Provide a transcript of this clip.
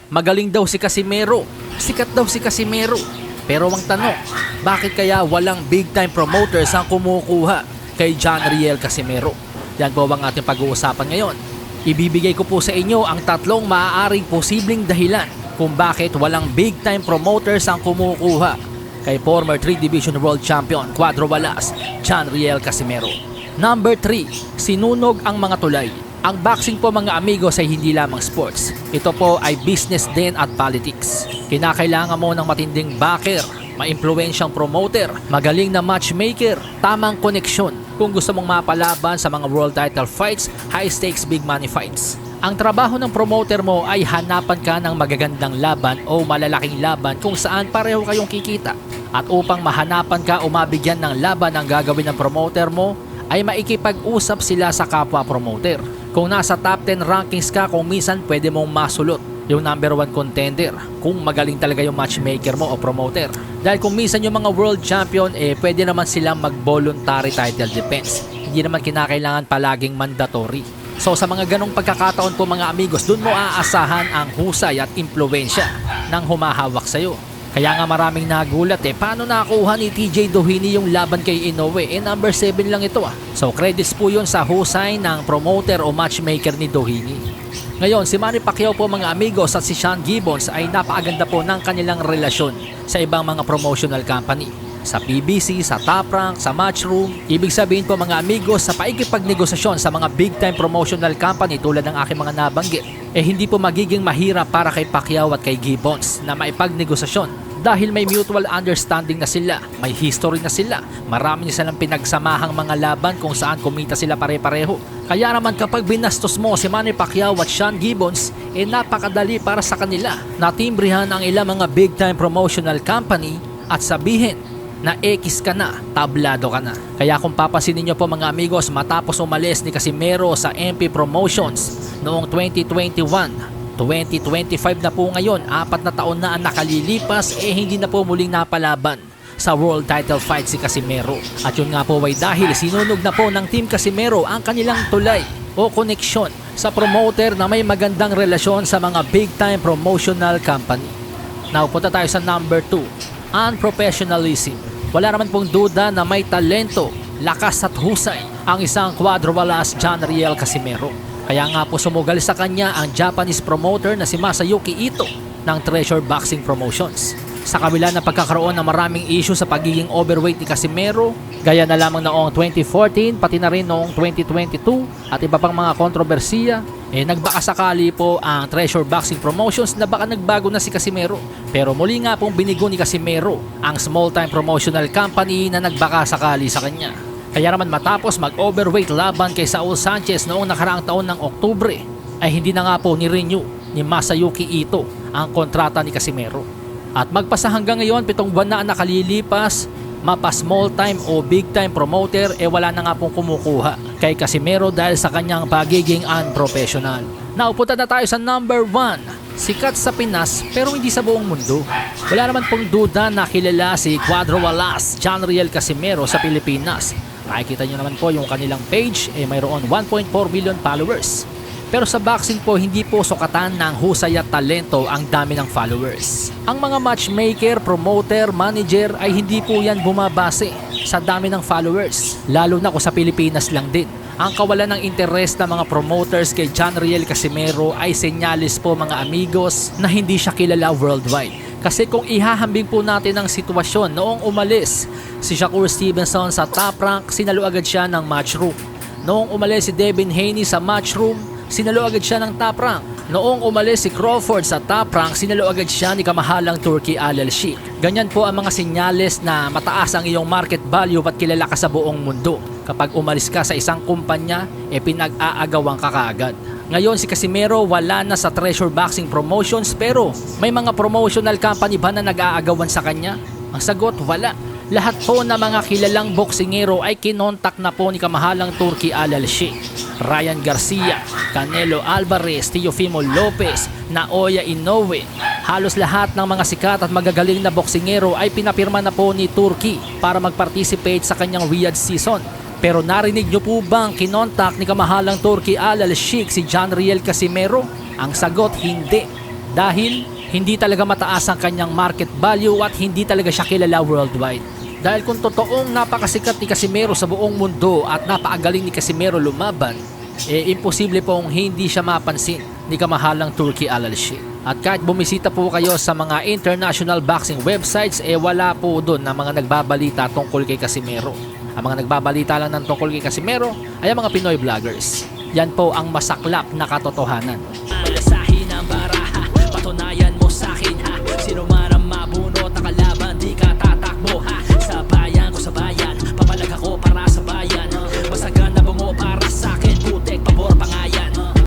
Magaling daw si Casimero. Sikat daw si Casimero. Pero ang tanong, bakit kaya walang big time promoters ang kumukuha kay John Riel Casimero? Yan po ang ating pag-uusapan ngayon. Ibibigay ko po sa inyo ang tatlong maaaring posibleng dahilan kung bakit walang big time promoters ang kumukuha kay former 3 Division World Champion Cuadro Walas, John Riel Casimero. Number 3, sinunog ang mga tulay. Ang boxing po mga amigos ay hindi lamang sports. Ito po ay business din at politics. Kinakailangan mo ng matinding backer, maimpluwensyang promoter, magaling na matchmaker, tamang koneksyon kung gusto mong mapalaban sa mga world title fights, high stakes big money fights. Ang trabaho ng promoter mo ay hanapan ka ng magagandang laban o malalaking laban kung saan pareho kayong kikita. At upang mahanapan ka o mabigyan ng laban ang gagawin ng promoter mo, ay maikipag-usap sila sa kapwa promoter. Kung nasa top 10 rankings ka, kung minsan pwede mong masulot yung number 1 contender kung magaling talaga yung matchmaker mo o promoter. Dahil kung minsan yung mga world champion, pwede naman silang mag-voluntary title defense. Hindi naman kinakailangan palaging mandatory. So sa mga ganong pagkakataon po mga amigos, dun mo aasahan ang husay at impluwensya ng humahawak sa'yo. Kaya nga maraming nagulat paano nakuha ni TJ Doheny yung laban kay Inoue? Number 7 lang ito So credits po yun sa husay ng promoter o matchmaker ni Doheny. Ngayon, si Manny Pacquiao po mga amigos at si Sean Gibbons ay napakaganda po ng kanilang relasyon sa ibang mga promotional company. Sa PBC, sa Top Rank, sa Matchroom. Ibig sabihin po mga amigos, sa paikipag-negosasyon sa mga big time promotional company tulad ng aking mga nabanggit, hindi po magiging mahirap para kay Pacquiao at kay Gibbons na maipagnegosasyon. Dahil may mutual understanding na sila, may history na sila, marami na silang pinagsamahang mga laban kung saan kumita sila pare-pareho. Kaya naman kapag binastos mo si Manny Pacquiao at Sean Gibbons, napakadali para sa kanila na timbrihan ang ilang mga big time promotional company at sabihin na X ka na, tablado ka na. Kaya kung papasinin nyo po mga amigos, matapos umalis ni Casimero sa MP Promotions noong 2021, 2025 na po ngayon, 4 na taon na ang nakalilipas, hindi na po muling napalaban sa world title fight si Casimero. At yun nga po ay dahil sinunog na po ng Team Casimero ang kanilang tulay o koneksyon sa promoter na may magandang relasyon sa mga big time promotional company. Now punta tayo sa number 2, unprofessionalism. Wala naman pong duda na may talento, lakas at husay ang isang Cuadro Walas John Riel Casimero. Kaya nga po sumugal sa kanya ang Japanese promoter na si Masayuki Ito ng Treasure Boxing Promotions. Sa kabila ng pagkakaroon ng maraming issue sa pagiging overweight ni Casimero, gaya na lamang noong 2014 pati na rin noong 2022 at iba pang mga kontrobersiya, nagbakasakali po ang Treasure Boxing Promotions na baka nagbago na si Casimero. Pero muli nga pong binigo ni Casimero ang small time promotional company na nagbakasakali sa kanya. Kaya naman matapos mag-overweight laban kay Saul Sanchez noong nakaraang taon ng Oktubre, ay hindi na nga po ni-renew ni Masayuki Ito ang kontrata ni Casimero. At magpasa hanggang ngayon, 7 buwan na ang nakalilipas, mapa small time o big time promoter, wala na nga pong kumukuha kay Casimero dahil sa kanyang pagiging unprofessional. Naupunta na tayo sa number 1. Sikat sa Pinas pero hindi sa buong mundo. Wala naman pong duda na kilala si Cuadro Walas John Riel Casimero sa Pilipinas. Makikita nyo naman po yung kanilang page, mayroon 1.4 million followers. Pero sa boxing po, hindi po sukatan ng husay at talento ang dami ng followers. Ang mga matchmaker, promoter, manager ay hindi po yan bumabase sa dami ng followers. Lalo na kung sa Pilipinas lang din. Ang kawalan ng interes ng mga promoters kay John Riel Casimero ay senyalis po mga amigos na hindi siya kilala worldwide. Kasi kung ihahambing po natin ang sitwasyon noong umalis si Shakur Stevenson sa Top Rank, sinalo agad siya ng Matchroom. Noong umalis si Devin Haney sa Matchroom, sinalo agad siya ng Top Rank. Noong umalis si Crawford sa Top Rank, sinalo agad siya ni kamahalang Turki Al Sheikh. Ganyan po ang mga senyales na mataas ang iyong market value at kilala ka sa buong mundo. Kapag umalis ka sa isang kumpanya, pinag-aagawan ka kaagad. Ngayon si Casimero wala na sa Treasure Boxing Promotions pero may mga promotional company ba na nag-aagawan sa kanya? Ang sagot, wala. Lahat po ng mga kilalang boksingero ay kinontak na po ni kamahalang Turki Al Sheikh. Ryan Garcia, Canelo Alvarez, Teofimo Lopez, Naoya Inoue. Halos lahat ng mga sikat at magagaling na boksingero ay pinapirma na po ni Turki para mag-participate sa kanyang Riyadh season. Pero narinig nyo po bang kinontak ni kamahalang Turki Al Sheikh si John Riel Casimero? Ang sagot, hindi. Dahil hindi talaga mataas ang kanyang market value at hindi talaga siya kilala worldwide. Dahil kung totoong napakasikat ni Casimero sa buong mundo at napakagaling ni Casimero lumaban, imposible pong hindi siya mapansin ni kamahalang Turki Al-Alshi. At kahit bumisita po kayo sa mga international boxing websites, wala po doon na mga nagbabalita tungkol kay Casimero. Ang mga nagbabalita lang ng tungkol kay Casimero ay ang mga Pinoy vloggers. Yan po ang masaklap na katotohanan.